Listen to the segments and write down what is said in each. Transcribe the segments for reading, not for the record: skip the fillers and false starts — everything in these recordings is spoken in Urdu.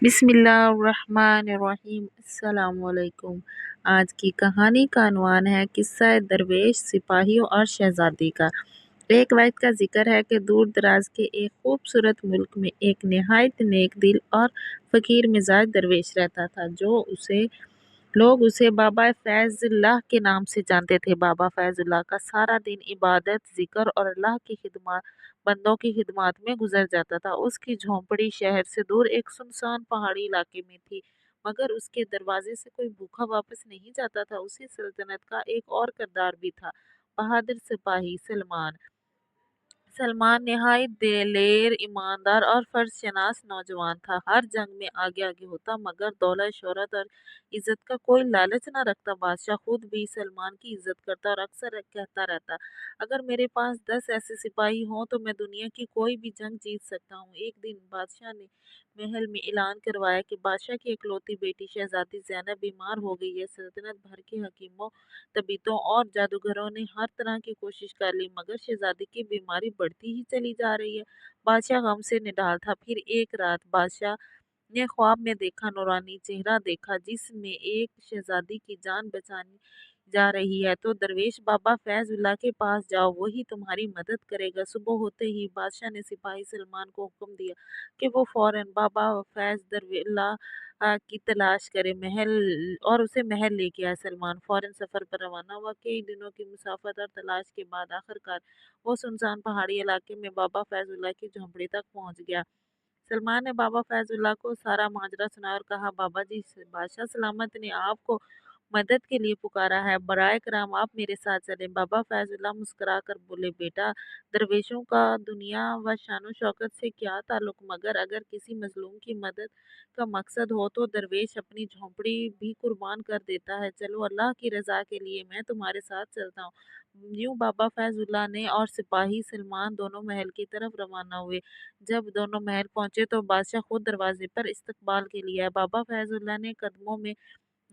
بسم اللہ الرحمن الرحیم۔ السلام علیکم۔ آج کی کہانی کا عنوان ہے قصہ درویش، سپاہیوں اور شہزادی کا۔ ایک وقت کا ذکر ہے کہ دور دراز کے ایک خوبصورت ملک میں ایک نہایت نیک دل اور فقیر مزاج درویش رہتا تھا جو لوگ اسے بابا فیض اللہ کے نام سے جانتے تھے۔ بابا فیض اللہ کا سارا دن عبادت، ذکر اور اللہ کی بندوں کی خدمات میں گزر جاتا تھا۔ اس کی جھونپڑی شہر سے دور ایک سنسان پہاڑی علاقے میں تھی، مگر اس کے دروازے سے کوئی بھوکا واپس نہیں جاتا تھا۔ اسی سلطنت کا ایک اور کردار بھی تھا، بہادر سپاہی سلمان۔ سلمان نہایت دلیر، ایماندار اور فرض شناس نوجوان تھا۔ ہر جنگ میں آگے ہوتا، مگر دولت، شہرت اور عزت کا کوئی لالچ نہ رکھتا۔ بادشاہ خود بھی سلمان کی عزت کرتا اور اکثر کہتا رہتا، اگر میرے پاس 10 ایسے سپاہی ہوں تو میں دنیا کی کوئی بھی جنگ جیت سکتا ہوں۔ ایک دن بادشاہ نے محل میں اعلان کروایا کہ بادشاہ کی اکلوتی بیٹی شہزادی زینب بیمار ہو گئی ہے۔ سلطنت بھر کے حکیموں، طبیبوں اور جادوگروں نے ہر طرح کی کوشش کر لی، مگر شہزادی کی بیماری بڑھتی ہی چلی جا رہی ہے۔ بادشاہ غم سے نڈال تھا۔ پھر ایک رات بادشاہ نے خواب میں دیکھا، نورانی چہرہ دیکھا جس میں ایک شہزادی کی جان بچانی جا رہی ہے۔ تو درویش بابا فیض اللہ کے پاس جاؤ، وہی تمہاری مدد کرے گا۔ صبح ہوتے ہی بادشاہ نے سپاہی سلمان کو حکم دیا کہ وہ فوراً بابا فیض اللہ کی تلاش کرے اور اسے محل لے کے آئے۔ سلمان فوراً سفر پر روانہ ہوا۔ کئی دنوں کی مسافت اور تلاش کے بعد آخرکار وہ سنسان پہاڑی علاقے میں بابا فیض اللہ کی جھونپڑی تک پہنچ گیا۔ سلمان نے بابا فیض اللہ کو سارا ماجرا سنایا اور کہا، بابا جی، بادشاہ سلامت نے آپ کو مدد کے لیے پکارا ہے، برائے کرم آپ میرے ساتھ چلیں۔ بابا فیض اللہ مسکرا کر بولے، بیٹا، درویشوں کا دنیا و شان و شوکت سے کیا تعلق، مگر اگر کسی مظلوم کی مدد کا مقصد ہو تو درویش اپنی جھونپڑی بھی قربان کر دیتا ہے۔ چلو، اللہ کی رضا کے لیے میں تمہارے ساتھ چلتا ہوں۔ یوں بابا فیض اللہ نے اور سپاہی سلمان دونوں محل کی طرف روانہ ہوئے۔ جب دونوں محل پہنچے تو بادشاہ خود دروازے پر استقبال کے لیے آیا۔ بابا فیض اللہ نے قدموں میں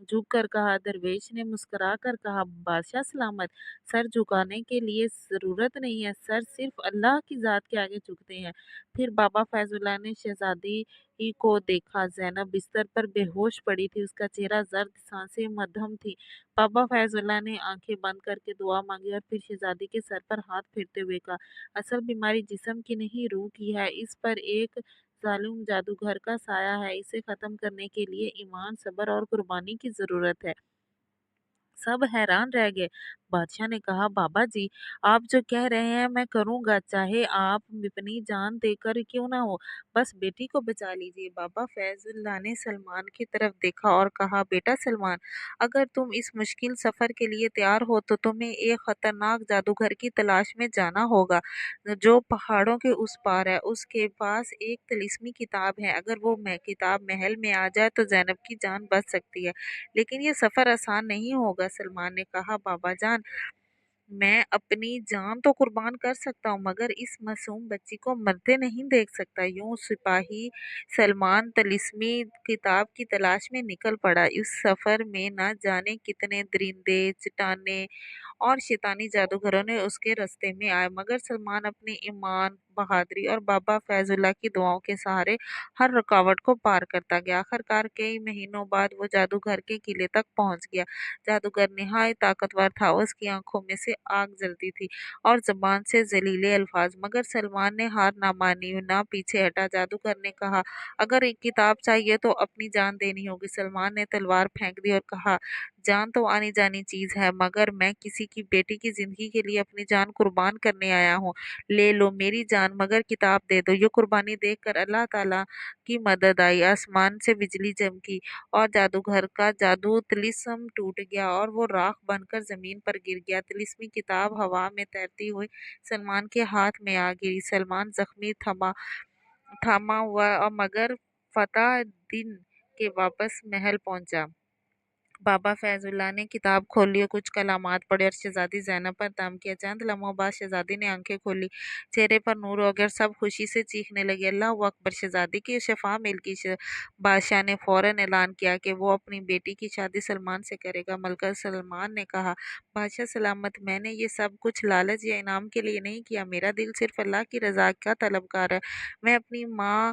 جھک کر کہا۔ درویش نے مسکرا کر کہا، بادشاہ سلامت، سر جھکانے کی لیے ضرورت نہیں ہے، سر صرف اللہ کی ذات کے آگے جھکتے ہیں۔ پھر بابا فیض اللہ نے شہزادی کو دیکھا۔ زینب بستر پر بے ہوش پڑی تھی، اس کا چہرہ زرد، سانسیں مدھم تھیں۔ بابا فیض اللہ نے آنکھیں بند کر کے دعا مانگی اور پھر شہزادی کے سر پر ہاتھ پھیرتے ہوئے کہا، اصل بیماری جسم کی نہیں، روح کی ہے، اس پر ایک ظالم جادوگر کا سایہ ہے، اسے ختم کرنے کے لیے ایمان، صبر اور قربانی کی ضرورت ہے۔ سب حیران رہ گئے۔ بادشاہ نے کہا، بابا جی، آپ جو کہہ رہے ہیں میں کروں گا، چاہے آپ اپنی جان دے کر کیوں نہ ہو، بس بیٹی کو بچا لیجیے۔ بابا فیض اللہ نے سلمان کی طرف دیکھا اور کہا، بیٹا سلمان، اگر تم اس مشکل سفر کے لیے تیار ہو تو تمہیں ایک خطرناک جادوگر کی تلاش میں جانا ہوگا جو پہاڑوں کے اس پار ہے۔ اس کے پاس ایک طلسمی کتاب ہے، اگر وہ کتاب محل میں آ جائے تو زینب کی جان بچ سکتی ہے، لیکن یہ سفر آسان نہیں ہوگا۔ سلمان نے کہا، بابا جان، میں اپنی جان تو قربان کر سکتا ہوں، مگر اس معصوم بچی کو مرتے نہیں دیکھ سکتا۔ یوں سپاہی سلمان طلسمی کتاب کی تلاش میں نکل پڑا۔ اس سفر میں نہ جانے کتنے درندے، چٹانیں اور شیطانی جادوگروں نے اس کے راستے میں آئے، مگر سلمان اپنے ایمان، بہادری اور بابا فیض اللہ کی دعاؤں کے سہارے ہر رکاوٹ کو پار کرتا گیا۔ آخرکار کئی مہینوں بعد وہ جادوگر کے قلعے تک پہنچ گیا۔ جادوگر نہایت طاقتور تھا، اس کی آنکھوں میں سے آگ جلتی تھی اور زبان سے زلیلے الفاظ، مگر سلمان نے ہار نہ مانی، نہ پیچھے ہٹا۔ جادوگر نے کہا، اگر ایک کتاب چاہیے تو اپنی جان دینی ہوگی۔ سلمان نے تلوار پھینک دی اور کہا، جان تو آنی جانی چیز ہے، مگر میں کسی کی بیٹی کی زندگی کے لیے اپنی جان قربان کرنے آیا ہوں۔ لے لو میری جان، مگر کتاب دے دو۔ یہ قربانی دیکھ کر اللہ تعالیٰ کی مدد آئی، آسمان سے بجلی چمکی اور جادوگر کا جادو طلسم ٹوٹ گیا اور وہ راکھ بن کر زمین پر گر گیا۔ طلسمی کتاب ہوا میں تیرتی ہوئی سلمان کے ہاتھ میں آ گری۔ سلمان زخمی، تھما ہوا، مگر فتح دن کے واپس محل پہنچا۔ بابا فیض اللہ نے کتاب کھولی اور کچھ کلمات پڑھے اور شہزادی زینب پر دم کیا۔ چند لمحوں بعد شہزادی نے آنکھیں کھولی، چہرے پر نور ہو گیا اور سب خوشی سے چیخنے لگے، اللہ اکبر، شہزادی کی شفا مل گئی۔ بادشاہ نے فوراً اعلان کیا کہ وہ اپنی بیٹی کی شادی سلمان سے کرے گا۔ ملکہ سلمان نے کہا، بادشاہ سلامت، میں نے یہ سب کچھ لالچ یا انعام کے لیے نہیں کیا، میرا دل صرف اللہ کی رضا کا طلبگار ہے۔ میں اپنی ماں